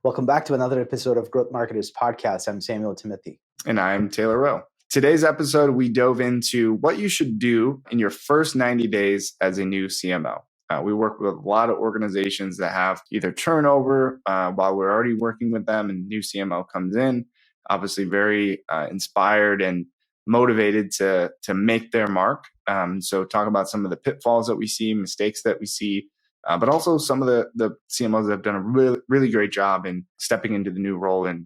Welcome back to another episode of Growth Marketers Podcast. I'm Samuel Timothy. And I'm Taylor Rowe. Today's episode, we dove into what you should do in your first 90 days as a new CMO. We work with a lot of organizations that have either turnover while we're already working with them and new CMO comes in, obviously very inspired and motivated to make their mark. So talk about some of the pitfalls that we see, mistakes that we see, but also some of the CMOs that have done a really, really great job in stepping into the new role and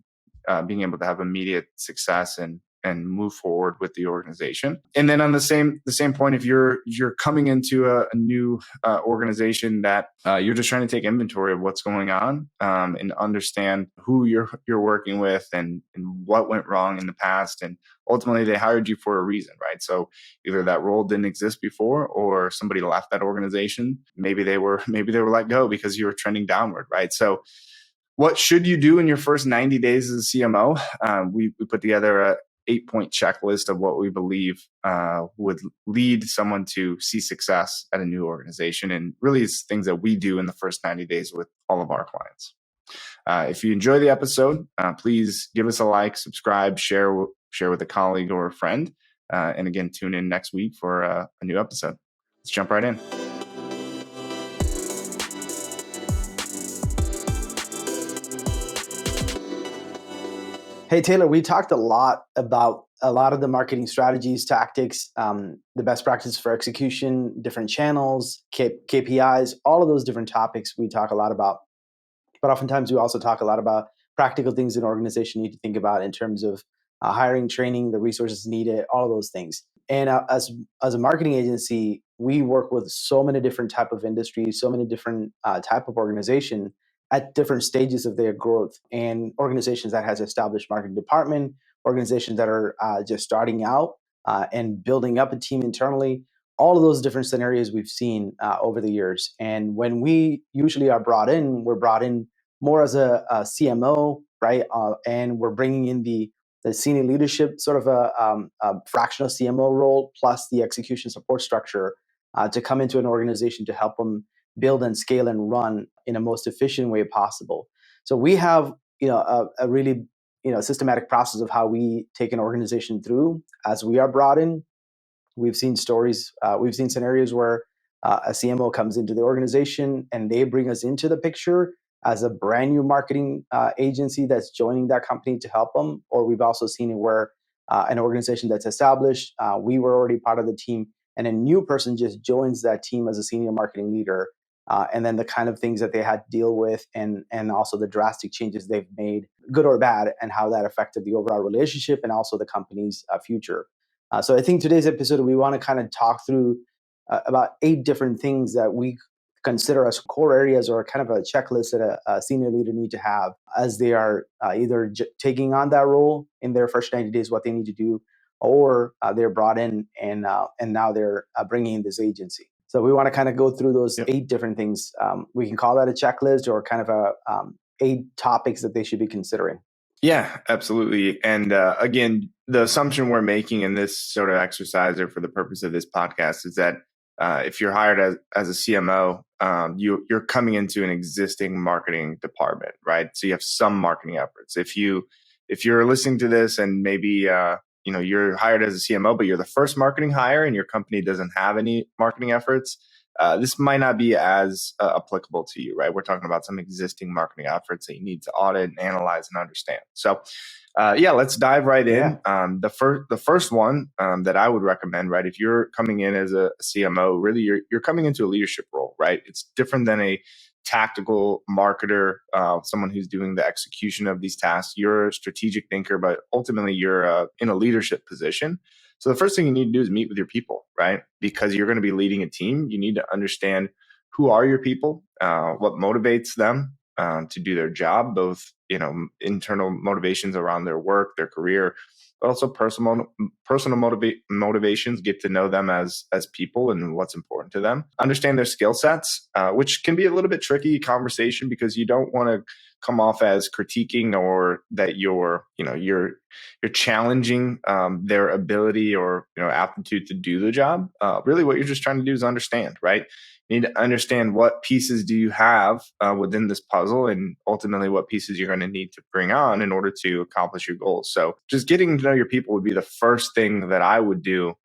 being able to have immediate success and move forward with the organization. And then on the same point, if you're coming into a new organization that you're just trying to take inventory of what's going on and understand who you're working with and what went wrong in the past, and ultimately they hired you for a reason, right? So either that role didn't exist before, or somebody left that organization. Maybe they were let go because you were trending downward, right? So what should you do in your first 90 days as a CMO? We put together a 8-point checklist of what we believe would lead someone to see success at a new organization. And really it's things that we do in the first 90 days with all of our clients. If you enjoy the episode, please give us a like, subscribe, share with a colleague or a friend. And again, tune in next week for a new episode. Let's jump right in. Hey, Taylor, we talked a lot about a lot of the marketing strategies, tactics, the best practices for execution, different channels, KPIs, all of those different topics we talk a lot about. But oftentimes we also talk a lot about practical things an organization need to think about in terms of hiring, training, the resources needed, all of those things. And as a marketing agency, we work with so many different type of industries, so many different type of organization at different stages of their growth, and organizations that has established marketing department, organizations that are just starting out and building up a team internally, all of those different scenarios we've seen over the years. And when we usually are brought in, we're brought in more as a CMO, right? And we're bringing in the senior leadership, sort of a fractional CMO role, plus the execution support structure to come into an organization to help them build and scale and run in a most efficient way possible. So we have, a really, systematic process of how we take an organization through as we are brought in. We've seen stories, we've seen scenarios where a CMO comes into the organization and they bring us into the picture as a brand new marketing agency that's joining that company to help them. Or we've also seen it where an organization that's established, we were already part of the team, and a new person just joins that team as a senior marketing leader. And then the kind of things that they had to deal with and also the drastic changes they've made, good or bad, and how that affected the overall relationship and also the company's future. So I think today's episode, we want to kind of talk through about 8 different things that we consider as core areas or kind of a checklist that a senior leader need to have as they are either taking on that role in their first 90 days, what they need to do, or they're brought in and now they're bringing in this agency. So we want to kind of go through those 8 different things. We can call that a checklist or kind of a 8 topics that they should be considering. Yeah, absolutely. And again, the assumption we're making in this sort of exercise or for the purpose of this podcast is that if you're hired as a CMO, you're coming into an existing marketing department, right? So you have some marketing efforts. If you're listening to this and maybe you're hired as a CMO, but you're the first marketing hire and your company doesn't have any marketing efforts, this might not be as applicable to you, right? We're talking about some existing marketing efforts that you need to audit and analyze and understand. So let's dive right in. Yeah. The first one that I would recommend, right? If you're coming in as a CMO, really you're coming into a leadership role, right? It's different than a tactical marketer, someone who's doing the execution of these tasks. You're a strategic thinker, but ultimately you're in a leadership position. So the first thing you need to do is meet with your people, right? Because you're going to be leading a team. You need to understand who are your people, what motivates them to do their job, both internal motivations around their work, their career, but also personal motivations. Get to know them as people and what's important to them. Understand their skill sets, which can be a little bit tricky conversation because you don't want to come off as critiquing or that you're challenging their ability or aptitude to do the job. Really, what you're just trying to do is understand, right? You need to understand what pieces do you have within this puzzle, and ultimately what pieces you're going to need to bring on in order to accomplish your goals. So just getting to know your people would be the first thing that I would do,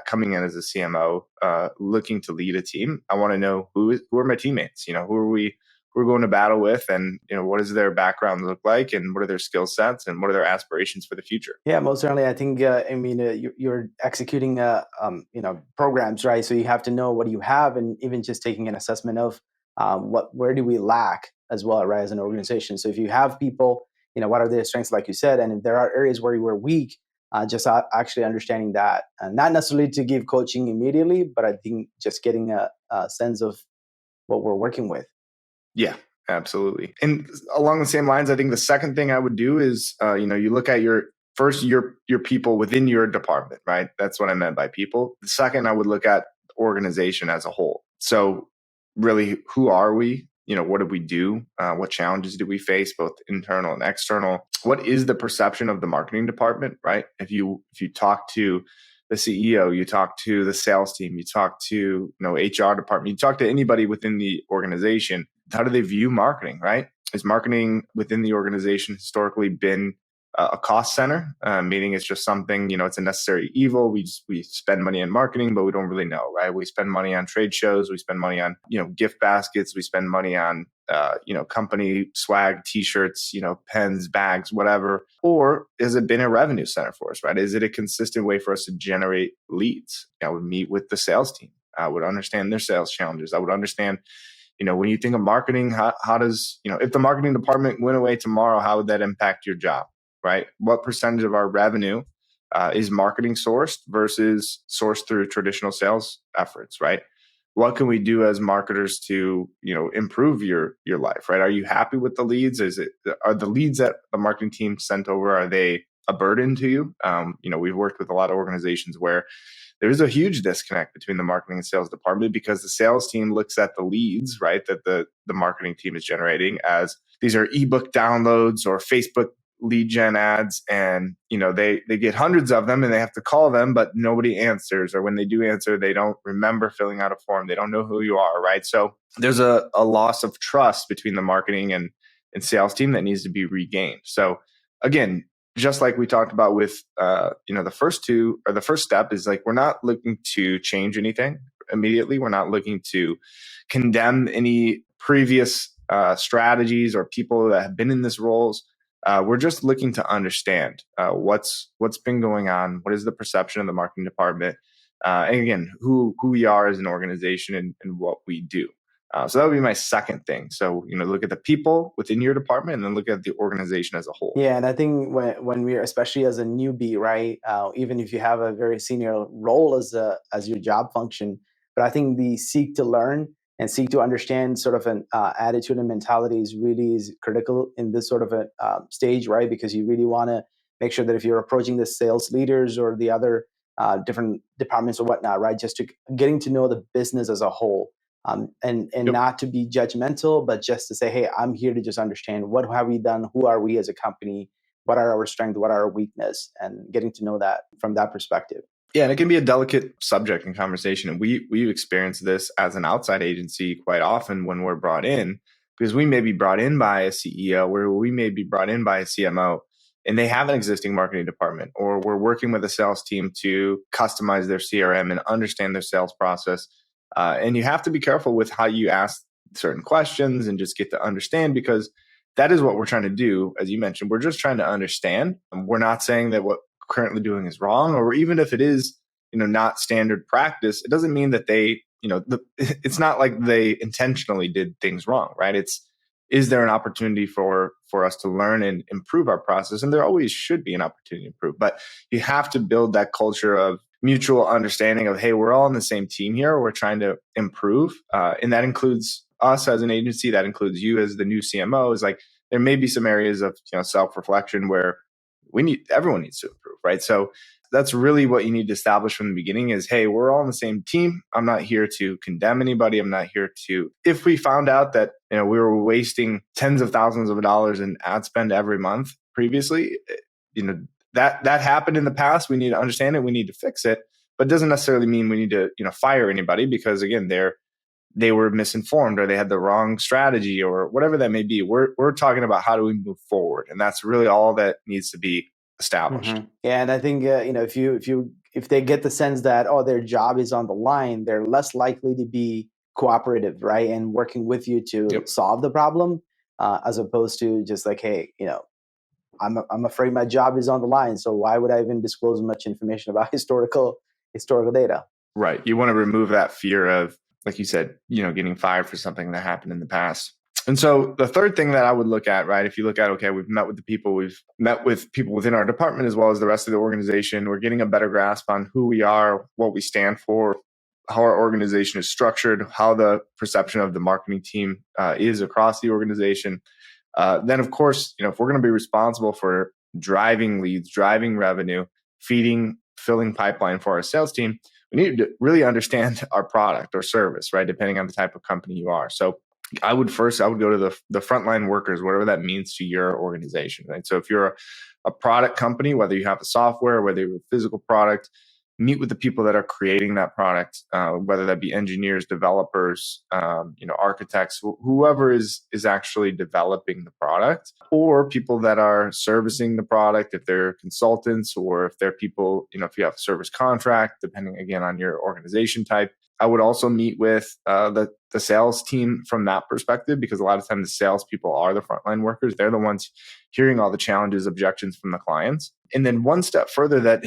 coming in as a CMO, looking to lead a team. I want to know who are my teammates, who are we're going to battle with, and what does their background look like, and what are their skill sets, and what are their aspirations for the future. Yeah, most certainly. I think you're executing programs, right? So you have to know what you have, and even just taking an assessment of where do we lack as well, right, as an organization. So if you have people, what are their strengths, like you said, and if there are areas where you were weak, just actually understanding that, and not necessarily to give coaching immediately, but I think just getting a sense of what we're working with. Yeah, absolutely. And along the same lines, I think the second thing I would do is, you look at your people within your department, right? That's what I meant by people. The second, I would look at the organization as a whole. So really, who are we? What do we do? What challenges do we face, both internal and external? What is the perception of the marketing department, right? If you talk to the CEO, you talk to the sales team, you talk to HR department, you talk to anybody within the organization, how do they view marketing, right? Is marketing within the organization historically been a cost center, meaning it's just something, it's a necessary evil. We spend money on marketing, but we don't really know, right? We spend money on trade shows. We spend money on, gift baskets. We spend money on, company swag, t-shirts, pens, bags, whatever. Or has it been a revenue center for us, right? Is it a consistent way for us to generate leads? I would meet with the sales team. I would understand their sales challenges. I would understand, when you think of marketing, how does, if the marketing department went away tomorrow, how would that impact your job? Right? What percentage of our revenue is marketing sourced versus sourced through traditional sales efforts, right? What can we do as marketers to, improve your life, right? Are you happy with the leads? Are the leads that the marketing team sent over, are they a burden to you? We've worked with a lot of organizations where there's a huge disconnect between the marketing and sales department, because the sales team looks at the leads, right, that the marketing team is generating as these are ebook downloads or Facebook lead gen ads, and they get hundreds of them and they have to call them, but nobody answers, or when they do answer, they don't remember filling out a form. They don't know who you are, right? So there's a loss of trust between the marketing and sales team that needs to be regained. So again, just like we talked about with the first step is like, we're not looking to change anything immediately. We're not looking to condemn any previous strategies or people that have been in these roles. We're just looking to understand what's been going on. What is the perception of the marketing department? And again, who we are as an organization and what we do. So that would be my second thing. So, look at the people within your department and then look at the organization as a whole. Yeah, and I think when we're, especially as a newbie, right, even if you have a very senior role as your job function, but I think the seek to learn and seek to understand sort of an attitude and mentality is critical in this sort of a stage, right? Because you really want to make sure that if you're approaching the sales leaders or the other different departments or whatnot, right, just to getting to know the business as a whole. And Yep. not to be judgmental, but just to say, hey, I'm here to just understand what have we done, who are we as a company, what are our strengths, what are our weakness, and getting to know that from that perspective. Yeah, and it can be a delicate subject in conversation. And we experience this as an outside agency quite often when we're brought in, because we may be brought in by a CEO, or we may be brought in by a CMO, and they have an existing marketing department, or we're working with a sales team to customize their CRM and understand their sales process. And you have to be careful with how you ask certain questions and just get to understand, because that is what we're trying to do. As you mentioned, we're just trying to understand. We're not saying that what we're currently doing is wrong, or even if it is, not standard practice, it doesn't mean that they, it's not like they intentionally did things wrong, right? Is there an opportunity for us to learn and improve our process? And there always should be an opportunity to improve, but you have to build that culture of mutual understanding of, hey, we're all on the same team here. We're trying to improve. And that includes us as an agency. That includes you as the new CMO. Is like, there may be some areas of self-reflection where everyone needs to improve, right? So that's really what you need to establish from the beginning is, hey, we're all on the same team. I'm not here to condemn anybody. I'm not here to, if we found out that, we were wasting tens of thousands of dollars in ad spend every month previously, that happened in the past. We need to understand it. We need to fix it, but it doesn't necessarily mean we need to, fire anybody because again, they were misinformed or they had the wrong strategy or whatever that may be. We're talking about how do we move forward. And that's really all that needs to be established. Yeah, and I think if they get the sense that their job is on the line, they're less likely to be cooperative, right, and working with you to solve the problem, as opposed to just like, hey, I'm afraid my job is on the line, so why would I even disclose much information about historical data? Right. You want to remove that fear of, like you said, getting fired for something that happened in the past. And so the third thing that I would look at, right, if you look at, okay, we've met with people within our department as well as the rest of the organization. We're getting a better grasp on who we are, what we stand for, how our organization is structured, how the perception of the marketing team is across the organization. Then, of course, if we're going to be responsible for driving leads, driving revenue, filling pipeline for our sales team, we need to really understand our product or service, right? Depending on the type of company you are. So I would go to the frontline workers, whatever that means to your organization, right? So if you're a product company, whether you have a software, whether you have a physical product, meet with the people that are creating that product, whether that be engineers, developers, architects, whoever is actually developing the product, or people that are servicing the product, if they're consultants or if they're people, if you have a service contract, depending again on your organization type. I would also meet with the sales team from that perspective, because a lot of times the salespeople are the frontline workers. They're the ones hearing all the challenges, objections from the clients. And then one step further that,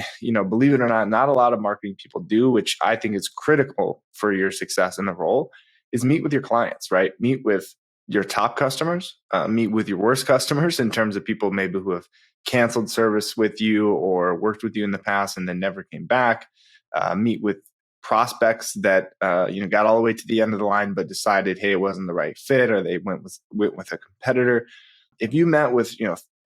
believe it or not a lot of marketing people do, which I think is critical for your success in the role, is meet with your clients, right? Meet with your top customers, meet with your worst customers in terms of people maybe who have canceled service with you or worked with you in the past and then never came back. Meet with prospects that got all the way to the end of the line but decided, hey, it wasn't the right fit, or they went with a competitor. If you met with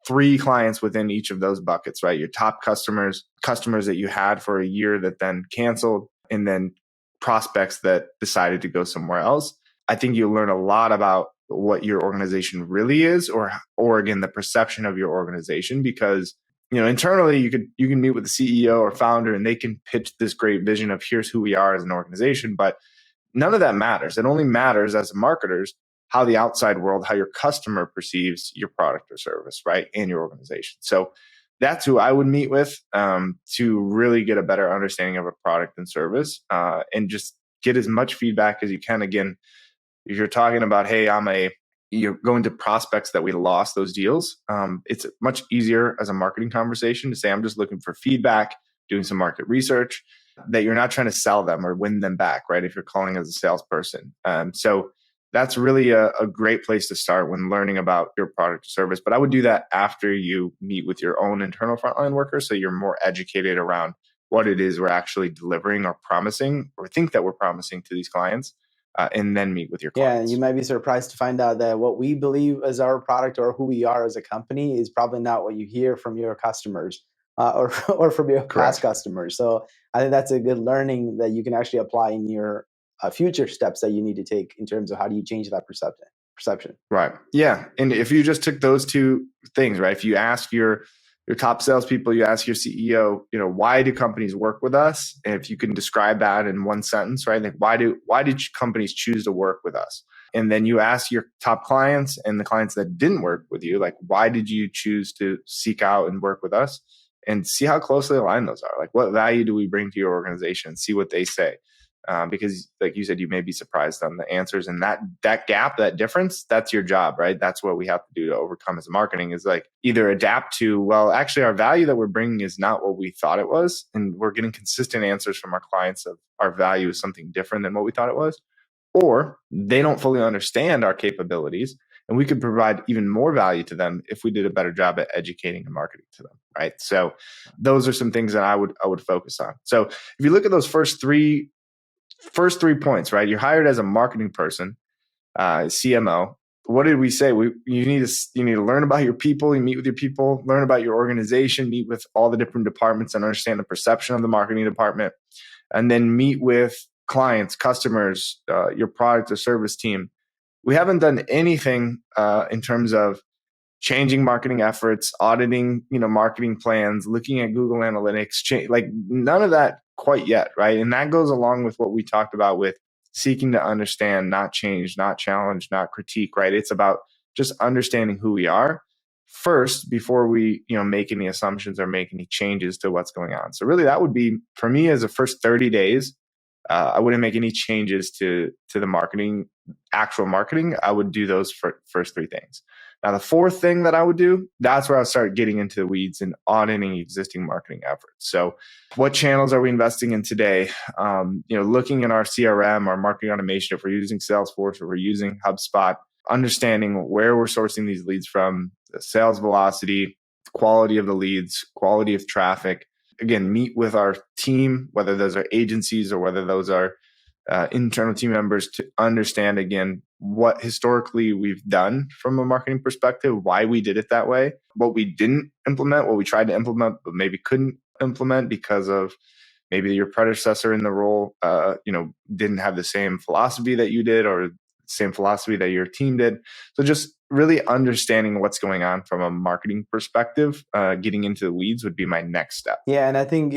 3 clients within each of those buckets, right? Your top customers that you had for a year that then canceled, and then prospects that decided to go somewhere else, I think you'll learn a lot about what your organization really is, or again, the perception of your organization, because internally you can meet with the CEO or founder and they can pitch this great vision of here's who we are as an organization, but none of that matters. It only matters as marketers how the outside world, how your customer perceives your product or service, right, and your organization. So that's who I would meet with to really get a better understanding of a product and service, and just get as much feedback as you can. Again, if you're talking about, hey, you're going to prospects that we lost those deals, it's much easier as a marketing conversation to say, I'm just looking for feedback, doing some market research, that you're not trying to sell them or win them back, right? If you're calling as a salesperson. So that's really a great place to start when learning about your product or service. But I would do that after you meet with your own internal frontline workers, so you're more educated around what it is we're actually delivering or promising or think that we're promising to these clients. And then meet with your clients. Yeah, you might be surprised to find out that what we believe as our product or who we are as a company is probably not what you hear from your customers or from your past customers. So I think that's a good learning that you can actually apply in your future steps that you need to take in terms of how do you change that perception. Right. Yeah. And if you just took those 2 things, right? If you ask your top salespeople, you ask your CEO, why do companies work with us? And if you can describe that in one sentence, right? Like, why did companies choose to work with us? And then you ask your top clients and the clients that didn't work with you, like, why did you choose to seek out and work with us? And see how closely aligned those are. Like, what value do we bring to your organization? See what they say. Because like you said, you may be surprised on the answers, and that gap, that difference, that's your job, right? That's what we have to do to overcome as marketing, is like either adapt to, well, actually our value that we're bringing is not what we thought it was. And we're getting consistent answers from our clients of our value is something different than what we thought it was, or they don't fully understand our capabilities. And we could provide even more value to them if we did a better job at educating and marketing to them, right? So those are some things that I would focus on. So if you look at those first three points, right? You're hired as a marketing person, CMO. what did we say? You need to learn about your people, you meet with your people, learn about your organization, meet with all the different departments and understand the perception of the marketing department, and then meet with clients, customers, your product or service team. We haven't done anything in terms of changing marketing efforts, auditing, marketing plans, looking at Google Analytics, like none of that quite yet, right? And that goes along with what we talked about with seeking to understand, not change, not challenge, not critique, right? It's about just understanding who we are first before we, make any assumptions or make any changes to what's going on. So really that would be, for me, as the first 30 days, I wouldn't make any changes to the marketing, actual marketing. I would do those first three things. Now, the fourth thing that I would do, that's where I'll start getting into the weeds and auditing existing marketing efforts. So what channels are we investing in today? Looking in our CRM, our marketing automation, if we're using Salesforce, if we're using HubSpot, understanding where we're sourcing these leads from, the sales velocity, quality of the leads, quality of traffic. Again, meet with our team, whether those are agencies or whether those are internal team members, to understand, again, what historically we've done from a marketing perspective, why we did it that way, what we didn't implement, what we tried to implement but maybe couldn't implement because of maybe your predecessor in the role didn't have the same philosophy that you did or same philosophy that your team did. So just really understanding what's going on from a marketing perspective, getting into the weeds would be my next step. Yeah, and I think,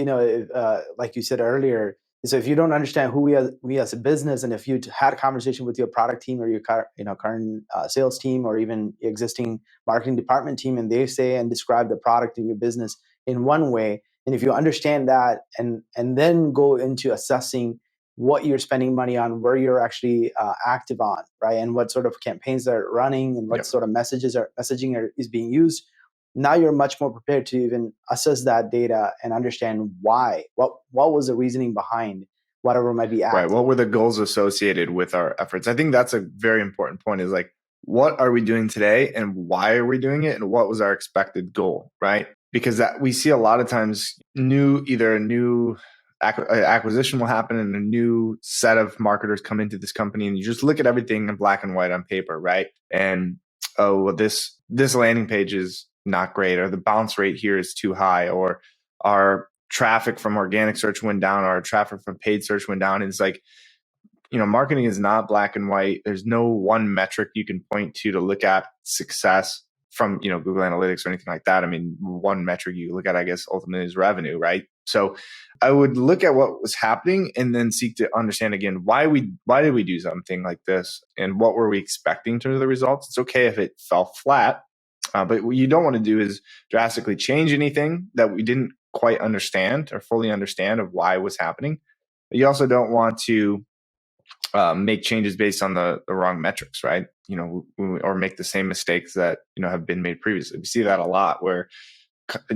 like you said earlier, so if you don't understand who we as a business, and if you had a conversation with your product team or your current sales team or even existing marketing department team, and they say and describe the product in your business in one way, and if you understand that and then go into assessing what you're spending money on, where you're actually active on, right, and what sort of campaigns are running, and what sort of messaging is being used. Now you're much more prepared to even assess that data and understand why. What was the reasoning behind whatever might be active. Right. What were the goals associated with our efforts? I think that's a very important point, is like, what are we doing today and why are we doing it? And what was our expected goal, right? Because that we see a lot of times either a new acquisition will happen and a new set of marketers come into this company, and you just look at everything in black and white on paper, right? And this landing page is not great, or the bounce rate here is too high, or our traffic from organic search went down, or our traffic from paid search went down. And it's like, marketing is not black and white. There's no one metric you can point to look at success from, Google Analytics or anything like that. I mean, one metric you look at, I guess, ultimately is revenue, right? So I would look at what was happening and then seek to understand again, why did we do something like this, and what were we expecting in terms of the results? It's okay if it fell flat, but what you don't want to do is drastically change anything that we didn't quite understand or fully understand of why it was happening. But you also don't want to make changes based on the wrong metrics, right? Or make the same mistakes that, have been made previously. We see that a lot where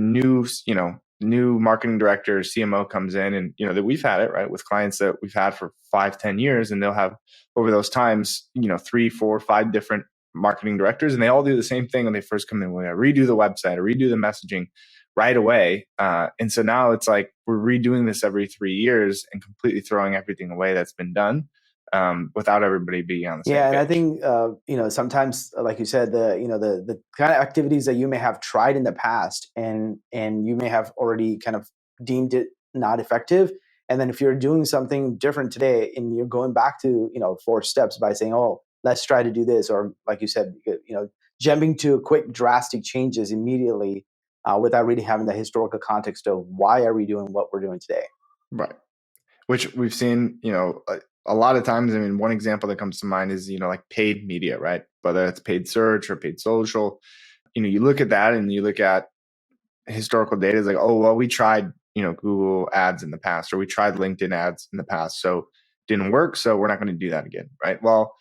new marketing director, CMO comes in, and, that we've had it, right, with clients that we've had for 5-10 years, and they'll have over those times, 3, 4, 5 different marketing directors, and they all do the same thing when they first come in. We redo the website or redo the messaging right away. And so now it's like we're redoing this every 3 years and completely throwing everything away that's been done, without everybody being on the same page. And I think sometimes, like you said, the kind of activities that you may have tried in the past and you may have already kind of deemed it not effective. And then if you're doing something different today and you're going back to 4 steps by saying, oh, let's try to do this, or like you said, jumping to quick drastic changes immediately without really having the historical context of why are we doing what we're doing today. Right. Which we've seen, a lot of times. I mean, one example that comes to mind is, like paid media, right? Whether it's paid search or paid social, you look at that and you look at historical data, is like, oh, well, we tried, Google ads in the past, or we tried LinkedIn ads in the past. So didn't work. So we're not going to do that again. Right. Well,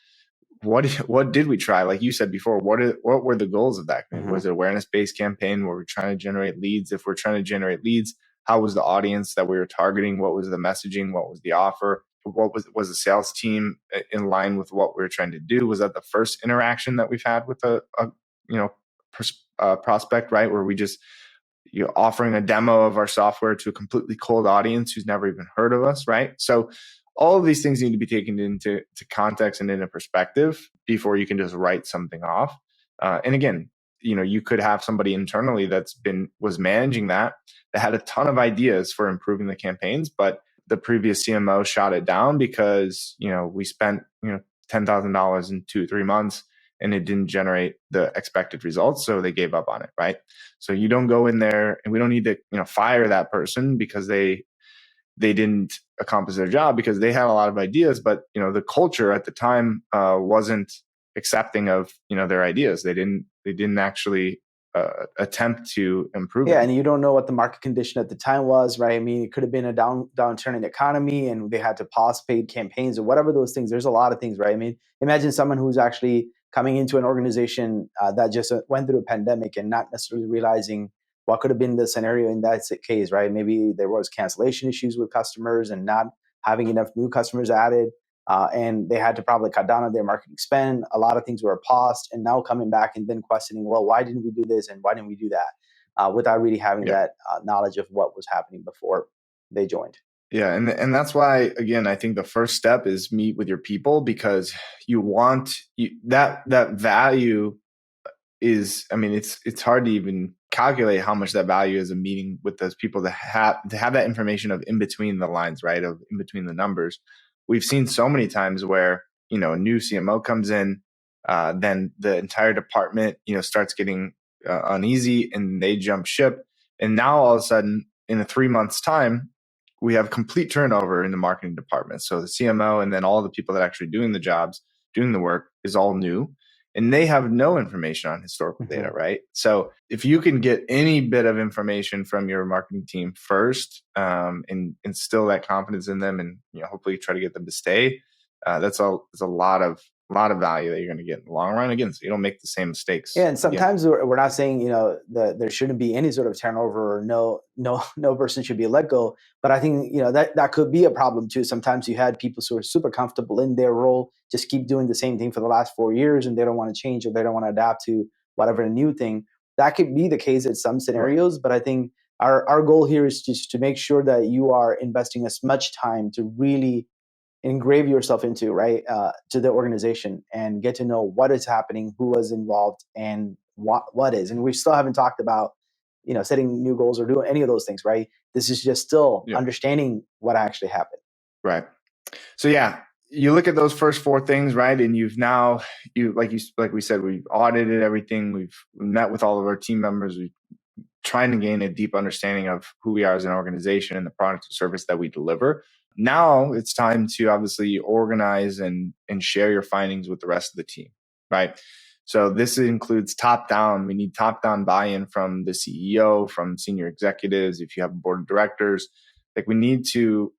what did we try? Like you said before, what were the goals of that? Mm-hmm. Was it awareness-based campaign where we're trying to generate leads? If we're trying to generate leads, how was the audience that we were targeting? What was the messaging? What was the offer? What was the sales team in line with what we were trying to do? Was that the first interaction that we've had with a prospect, right? Where we just offering a demo of our software to a completely cold audience who's never even heard of us, right? So all of these things need to be taken into context and into perspective before you can just write something off. And again, you could have somebody internally was managing that had a ton of ideas for improving the campaigns, but the previous CMO shot it down because, we spent, $10,000 in 2-3 months and it didn't generate the expected results. So they gave up on it. Right. So you don't go in there, and we don't need to, fire that person because they didn't accomplish their job, because they had a lot of ideas, but the culture at the time wasn't accepting of their ideas. They didn't actually attempt to improve Yeah, it. and you don't know what the market condition at the time was, right? I mean, it could have been a downturn in the economy, and they had to pause paid campaigns or whatever those things. There's a lot of things, right? I mean, imagine someone who's actually coming into an organization that just went through a pandemic and not necessarily realizing what could have been the scenario in that case, right? Maybe there was cancellation issues with customers and not having enough new customers added, and they had to probably cut down on their marketing spend. A lot of things were paused, and now coming back and then questioning, well, why didn't we do this and why didn't we do that? Without really having Yeah. that knowledge of what was happening before they joined. Yeah. And that's why, again, I think the first step is meet with your people, because you want that value is, I mean, it's hard to even calculate how much that value is, a meeting with those people to have that information of in between the lines, right? Of in between the numbers. We've seen so many times where, a new CMO comes in, then the entire department, starts getting uneasy and they jump ship. And now all of a sudden in a 3 months time, we have complete turnover in the marketing department. So the CMO and then all the people that are actually doing the jobs, doing the work is all new, and they have no information on historical data, right? So if you can get any bit of information from your marketing team first, and instill that confidence in them, and hopefully try to get them to stay, that's a lot of value that you're going to get in the long run. Again, so you don't make the same mistakes. Yeah, and sometimes we're not saying that there shouldn't be any sort of turnover, or no person should be let go. But I think that could be a problem too. Sometimes you had people who are super comfortable in their role, just keep doing the same thing for the last 4 years, and they don't want to change, or they don't want to adapt to whatever new thing. That could be the case in some scenarios, but I think our goal here is just to make sure that you are investing as much time to really engrave yourself into, right, to the organization, and get to know what is happening, who was involved, and what is. And we still haven't talked about setting new goals or doing any of those things, right? This is just still understanding what actually happened. Right. So yeah, you look at those first 4 things, right? And like we said, we've audited everything. We've met with all of our team members. We've trying to gain a deep understanding of who we are as an organization and the product or service that we deliver. Now it's time to obviously organize and share your findings with the rest of the team, right? So this includes top down. We need top down buy-in from the CEO, from senior executives. If you have a board of directors, like, we need to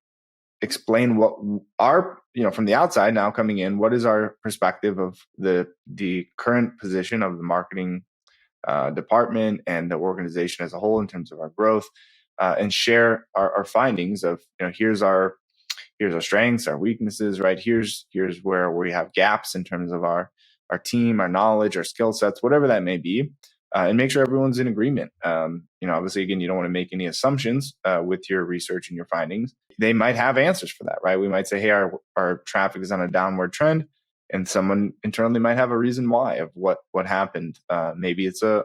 explain what our, from the outside now coming in, what is our perspective of the current position of the marketing department and the organization as a whole in terms of our growth, and share our findings of, here's our strengths, our weaknesses, right? Here's where we have gaps in terms of our team, our knowledge, our skill sets, whatever that may be, and make sure everyone's in agreement. Obviously, again, you don't want to make any assumptions with your research and your findings. They might have answers for that, right? We might say, hey, our traffic is on a downward trend, and someone internally might have a reason why of what happened. Maybe it's a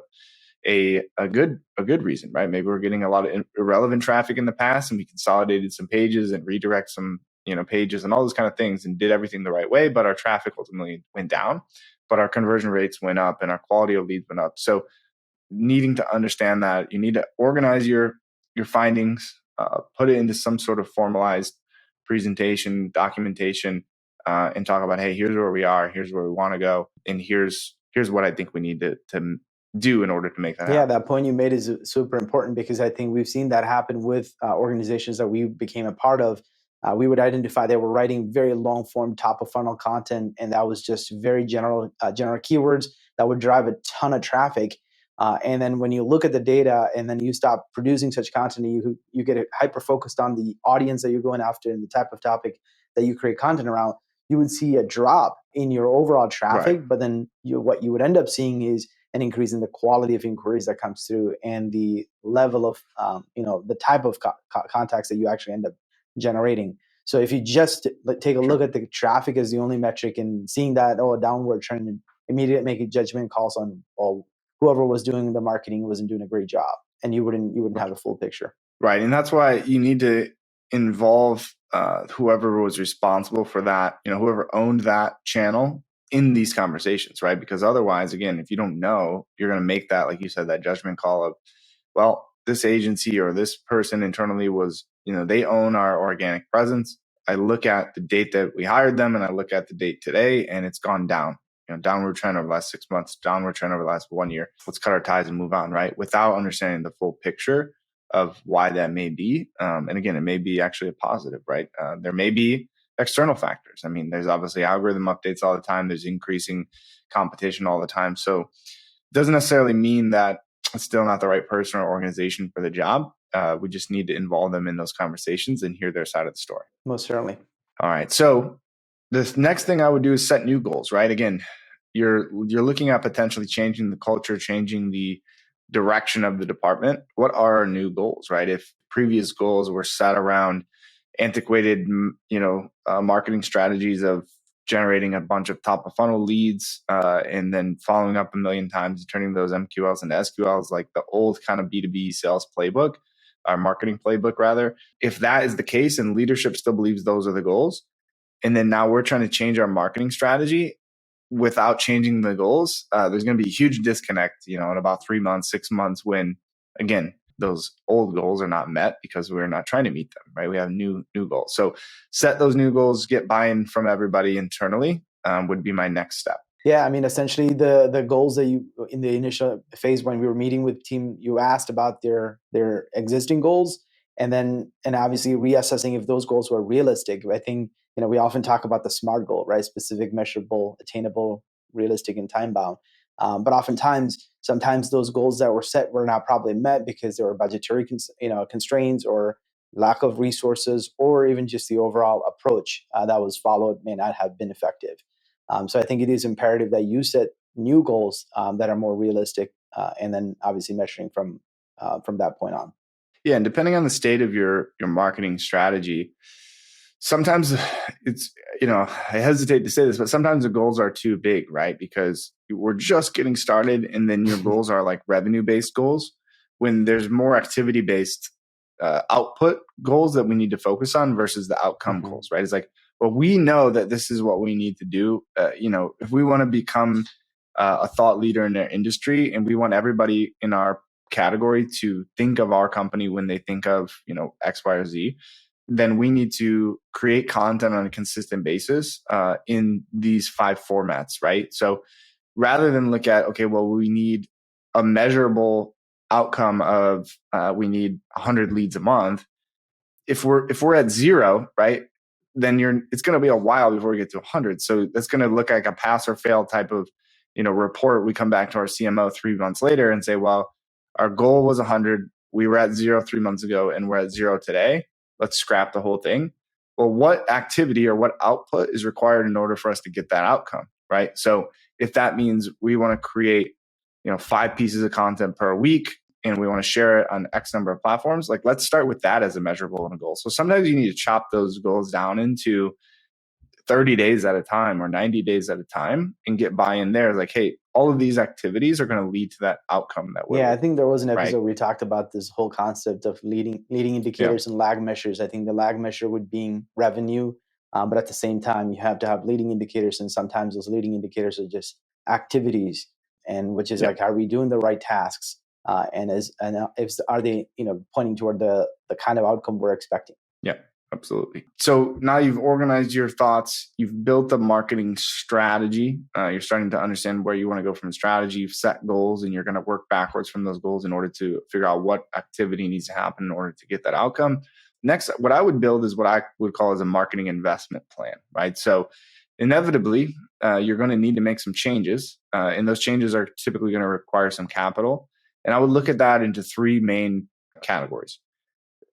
good reason, right? Maybe we're getting a lot of irrelevant traffic in the past, and we consolidated some pages and redirect some pages and all those kind of things, and did everything the right way, but our traffic ultimately went down, but our conversion rates went up and our quality of leads went up. So needing to understand that, you need to organize your findings, put it into some sort of formalized presentation, documentation, and talk about, hey, here's where we are, here's where we want to go, and here's what I think we need to do in order to make that happen. Yeah, that point you made is super important, because I think we've seen that happen with organizations that we became a part of. We would identify they were writing very long form top of funnel content, and that was just very general keywords that would drive a ton of traffic. And then when you look at the data and then you stop producing such content, you get hyper focused on the audience that you're going after and the type of topic that you create content around, you would see a drop in your overall traffic. Right. But then what you would end up seeing is an increase in the quality of inquiries that comes through, and the level of, the type of contacts that you actually end up generating. So if you just take a look at the traffic as the only metric and seeing that, a downward trend, and immediately making judgment calls on, whoever was doing the marketing wasn't doing a great job, and you wouldn't have a full picture. Right. And that's why you need to involve whoever was responsible for that, whoever owned that channel in these conversations, right? Because otherwise, again, if you don't know, you're going to make that, like you said, that judgment call of, well, this agency or this person internally was, they own our organic presence. I look at the date that we hired them and I look at the date today and it's gone down, downward trend over the last 6 months, downward trend over the last 1 year. Let's cut our ties and move on, right? Without understanding the full picture of why that may be. And again, it may be actually a positive, right? There may be external factors. I mean, there's obviously algorithm updates all the time. There's increasing competition all the time. So it doesn't necessarily mean that it's still not the right person or organization for the job. We just need to involve them in those conversations and hear their side of the story. Most certainly. All right. So the next thing I would do is set new goals, right? Again, you're looking at potentially changing the culture, changing the direction of the department. What are our new goals, right? If previous goals were set around antiquated, marketing strategies of generating a bunch of top of funnel leads and then following up a million times and turning those MQLs into SQLs, like the old kind of B2B sales playbook, our marketing playbook rather. If that is the case and leadership still believes those are the goals, and then now we're trying to change our marketing strategy without changing the goals, there's going to be a huge disconnect, in about 3 months, 6 months, when again, those old goals are not met because we're not trying to meet them, right? We have new goals. So set those new goals, get buy-in from everybody internally would be my next step. Yeah, I mean, essentially the goals that you, in the initial phase when we were meeting with team, you asked about their existing goals and obviously reassessing if those goals were realistic. I think, we often talk about the SMART goal, right? Specific, measurable, attainable, realistic, and time bound. But sometimes those goals that were set were not probably met because there were budgetary constraints or lack of resources, or even just the overall approach that was followed may not have been effective. So I think it is imperative that you set new goals that are more realistic, and then obviously measuring from that point on. Yeah, and depending on the state of your marketing strategy, sometimes it's, I hesitate to say this, but sometimes the goals are too big, right? Because we're just getting started and then your goals are like revenue-based goals when there's more activity-based output goals that we need to focus on versus the outcome goals, right? It's like, well, we know that this is what we need to do. If we want to become a thought leader in their industry and we want everybody in our category to think of our company when they think of, X, Y, or Z, then we need to create content on a consistent basis in these 5 formats, right? So rather than look at, okay, well, we need a measurable outcome of we need 100 leads a month. If we're at 0, right, then it's going to be a while before we get to 100. So that's going to look like a pass or fail type of report. We come back to our CMO 3 months later and say, well, our goal was 100. We were at 0 3 months ago, and we're at 0 today. Let's scrap the whole thing. Well, what activity or what output is required in order for us to get that outcome, right? So if that means we want to create, 5 pieces of content per week and we want to share it on X number of platforms, like let's start with that as a measurable and a goal. So sometimes you need to chop those goals down into 30 days at a time or 90 days at a time and get buy-in there. Like, hey, all of these activities are going to lead to that outcome that we're. Yeah, I think there was an episode where we talked about this whole concept of leading indicators and lag measures. I think the lag measure would be revenue, but at the same time, you have to have leading indicators, and sometimes those leading indicators are just activities, and which is like, are we doing the right tasks? Are they pointing toward the kind of outcome we're expecting? Yeah. Absolutely. So now you've organized your thoughts, you've built a marketing strategy, you're starting to understand where you want to go from strategy, you've set goals, and you're going to work backwards from those goals in order to figure out what activity needs to happen in order to get that outcome. Next, what I would build is what I would call as a marketing investment plan, right? So inevitably, you're going to need to make some changes, and those changes are typically going to require some capital. And I would look at that into 3 main categories: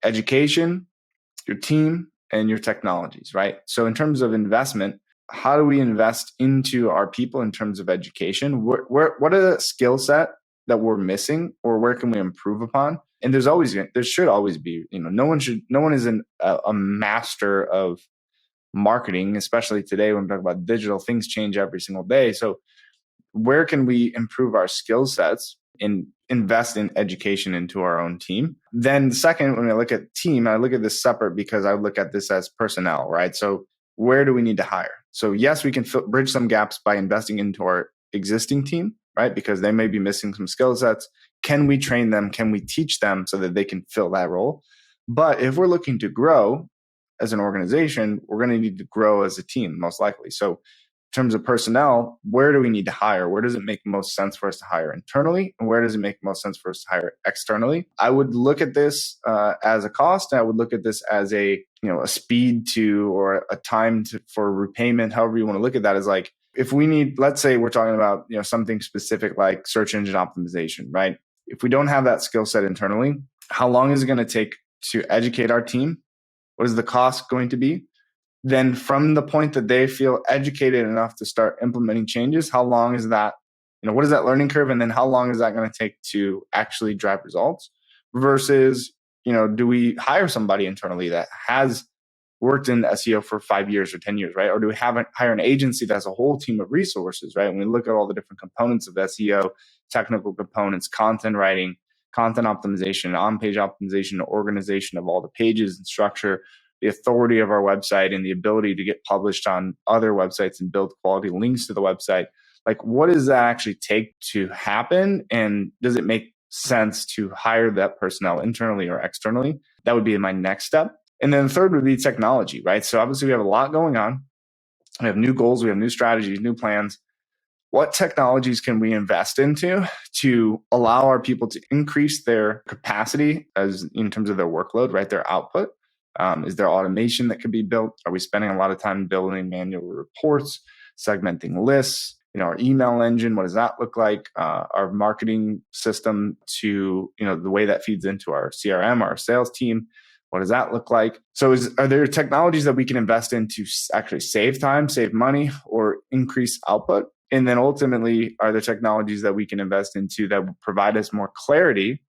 education, your team, and your technologies, right? So in terms of investment, how do we invest into our people in terms of education? What are the skill set that we're missing, or where can we improve upon? And there should always be, no one is a master of marketing, especially today when we talk about digital. Things change every single day. So where can we improve our skill sets and invest in education into our own team? Then second, when I look at team, I look at this separate because I look at this as personnel, right? So where do we need to hire? So yes, we can bridge some gaps by investing into our existing team, right? Because they may be missing some skill sets. Can we train them? Can we teach them so that they can fill that role? But if we're looking to grow as an organization, we're going to need to grow as a team, most likely. So in terms of personnel, where do we need to hire? Where does it make most sense for us to hire internally? And where does it make most sense for us to hire externally? I would look at this as a cost. And I would look at this as a speed to, or a time for repayment, however you want to look at that, is like, if we need, let's say we're talking about, something specific like search engine optimization, right? If we don't have that skill set internally, how long is it going to take to educate our team? What is the cost going to be? Then from the point that they feel educated enough to start implementing changes, how long is that? What is that learning curve? And then how long is that going to take to actually drive results? Versus, do we hire somebody internally that has worked in SEO for 5 years or 10 years, right? Or do we hire an agency that has a whole team of resources, right? When we look at all the different components of SEO, technical components, content writing, content optimization, on-page optimization, organization of all the pages and structure, the authority of our website, and the ability to get published on other websites and build quality links to the website. Like, what does that actually take to happen? And does it make sense to hire that personnel internally or externally? That would be my next step. And then the third would be technology, right? So obviously we have a lot going on. We have new goals, we have new strategies, new plans. What technologies can we invest into to allow our people to increase their capacity as in terms of their workload, right? Their output. Is there automation that could be built? Are we spending a lot of time building manual reports, segmenting lists? Our email engine, what does that look like? Our marketing system to, the way that feeds into our CRM, our sales team, what does that look like? So are there technologies that we can invest in to actually save time, save money, or increase output? And then ultimately, are there technologies that we can invest into that will provide us more clarity,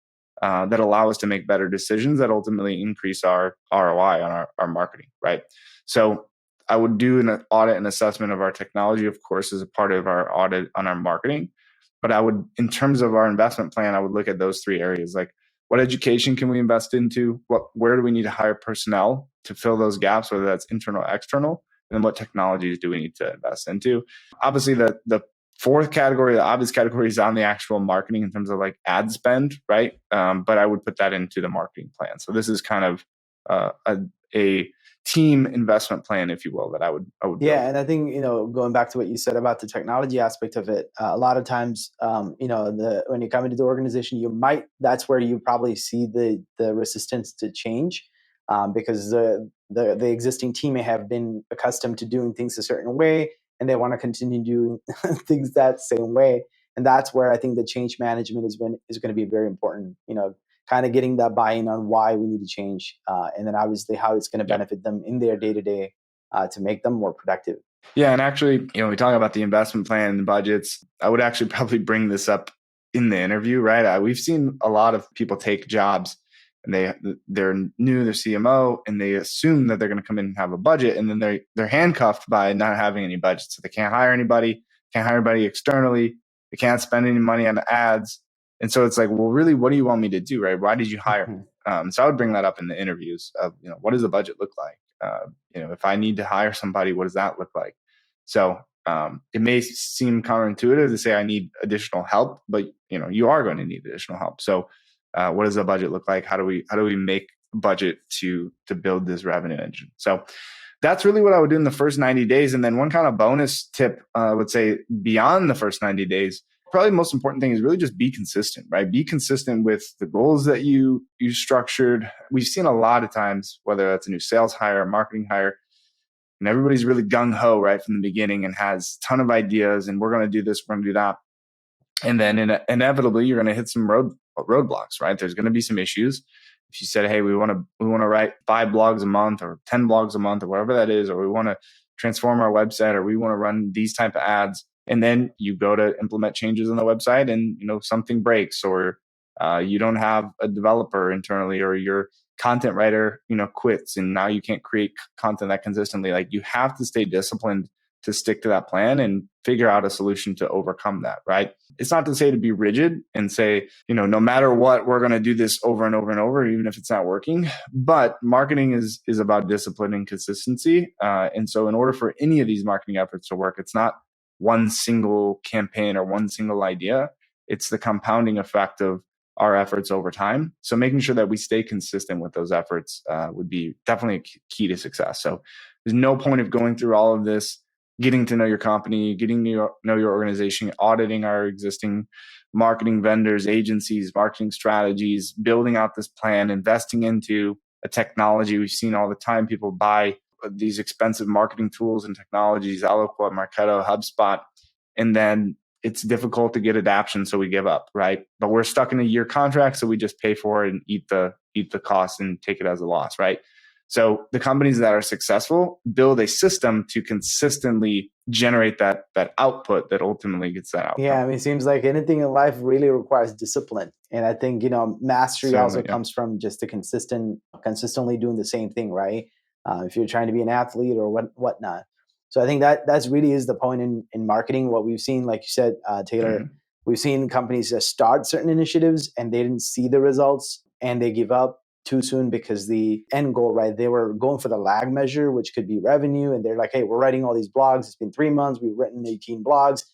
that allow us to make better decisions that ultimately increase our ROI on our marketing, right? So I would do an audit and assessment of our technology, of course, as a part of our audit on our marketing. But I would, in terms of our investment plan, I would look at those three areas. Like, what education can we invest into? Where do we need to hire personnel to fill those gaps, whether that's internal or external? And then what technologies do we need to invest into? Obviously, the fourth category, the obvious category, is on the actual marketing in terms of like ad spend, right? But I would put that into the marketing plan. So this is kind of a team investment plan, if you will, that I would Yeah, build. and I think going back to what you said about the technology aspect of it, a lot of times, when you come into the organization, that's where you probably see the resistance to change, because the existing team may have been accustomed to doing things a certain way, and they want to continue doing things that same way, and that's where I think the change management is going to be very important. Kind of getting that buy-in on why we need to change, and then obviously how it's going to benefit them in their day-to-day to make them more productive. Yeah, and actually, we talk about the investment plan and budgets. I would actually probably bring this up in the interview, right? We've seen a lot of people take jobs and they're new, they're CMO, and they assume that they're going to come in and have a budget, and then they're handcuffed by not having any budget, so they can't hire anybody externally, they can't spend any money on ads. And so it's like, well, really, what do you want me to do, right? Why did you hire me? So I would bring that up in the interviews of, what does the budget look like? If I need to hire somebody, what does that look like? So it may seem counterintuitive to say I need additional help, but you are going to need additional help. So what does the budget look like? How do we make budget to build this revenue engine? So that's really what I would do in the first 90 days. And then one kind of bonus tip, I would say beyond the first 90 days, probably the most important thing is really just be consistent, right? Be consistent with the goals that you structured. We've seen a lot of times, whether that's a new sales hire, a marketing hire, and everybody's really gung-ho right from the beginning and has a ton of ideas, and we're going to do this, we're going to do that. And then inevitably you're going to hit some roadblocks, right? There's going to be some issues. If you said, hey, we want to write 5 blogs a month or 10 blogs a month or whatever that is, or we want to transform our website, or we want to run these type of ads, And then you go to implement changes on the website and, something breaks, or you don't have a developer internally, or your content writer, quits, and now you can't create content that consistently. Like, you have to stay disciplined to stick to that plan and figure out a solution to overcome that, right? It's not to say to be rigid and say, no matter what, we're going to do this over and over and over, even if it's not working. But marketing is about discipline and consistency. And so in order for any of these marketing efforts to work, it's not one single campaign or one single idea. It's the compounding effect of our efforts over time. So making sure that we stay consistent with those efforts would be definitely a key to success. So there's no point of going through all of this, getting to know your company, getting to know your organization, auditing our existing marketing vendors, agencies, marketing strategies, building out this plan, investing into a technology. We've seen all the time people buy these expensive marketing tools and technologies, Eloqua, Marketo, HubSpot, and then it's difficult to get adoption, so we give up, right? But we're stuck in a year contract, so we just pay for it and eat the cost and take it as a loss, right? So the companies that are successful build a system to consistently generate that output that ultimately gets that outcome. Yeah, I mean, it seems like anything in life really requires discipline. And I think, mastery also comes from just the consistently doing the same thing, right? If you're trying to be an athlete or whatnot. So I think that's really is the point in marketing. What we've seen, like you said, Taylor, we've seen companies just start certain initiatives and they didn't see the results and they give up too soon because the end goal, right? They were going for the lag measure, which could be revenue. And they're like, hey, we're writing all these blogs. It's been 3 months. We've written 18 blogs.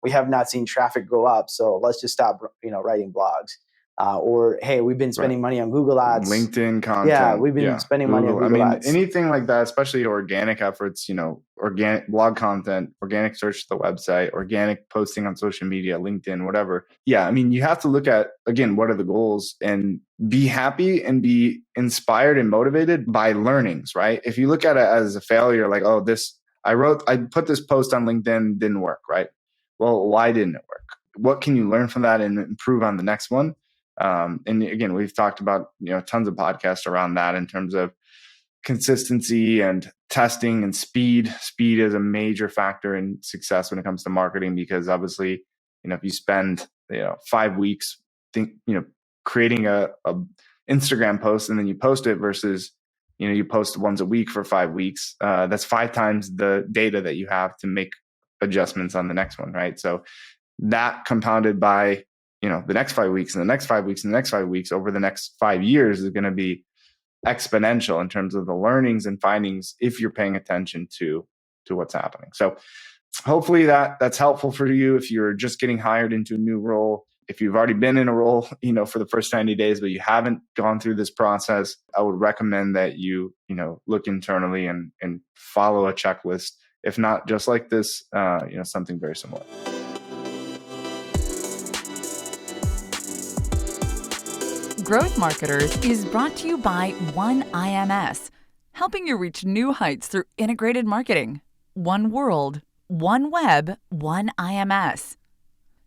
We have not seen traffic go up. So let's just stop, writing blogs. Or, hey, we've been spending money on Google Ads. LinkedIn content. Yeah, we've been spending money on Google Ads. Anything like that, especially organic efforts, organic blog content, organic search to the website, organic posting on social media, LinkedIn, whatever. Yeah, I mean, you have to look at, again, what are the goals, and be happy and be inspired and motivated by learnings, right? If you look at it as a failure, like, oh, I put this post on LinkedIn, didn't work, right? Well, why didn't it work? What can you learn from that and improve on the next one? And again, we've talked about, tons of podcasts around that in terms of consistency and testing and speed. Speed is a major factor in success when it comes to marketing, because obviously, if you spend, 5 weeks creating a Instagram post and then you post it versus, you post once a week for 5 weeks, that's 5 times the data that you have to make adjustments on the next one, right? So that compounded by the next 5 weeks and the next 5 weeks and the next 5 weeks over the next 5 years is going to be exponential in terms of the learnings and findings if you're paying attention to what's happening. So hopefully that's helpful for you if you're just getting hired into a new role. If you've already been in a role, for the first 90 days, but you haven't gone through this process, I would recommend that you, look internally and follow a checklist. If not just like this, something very similar. Growth Marketers is brought to you by One IMS, helping you reach new heights through integrated marketing. One world, one web, one IMS.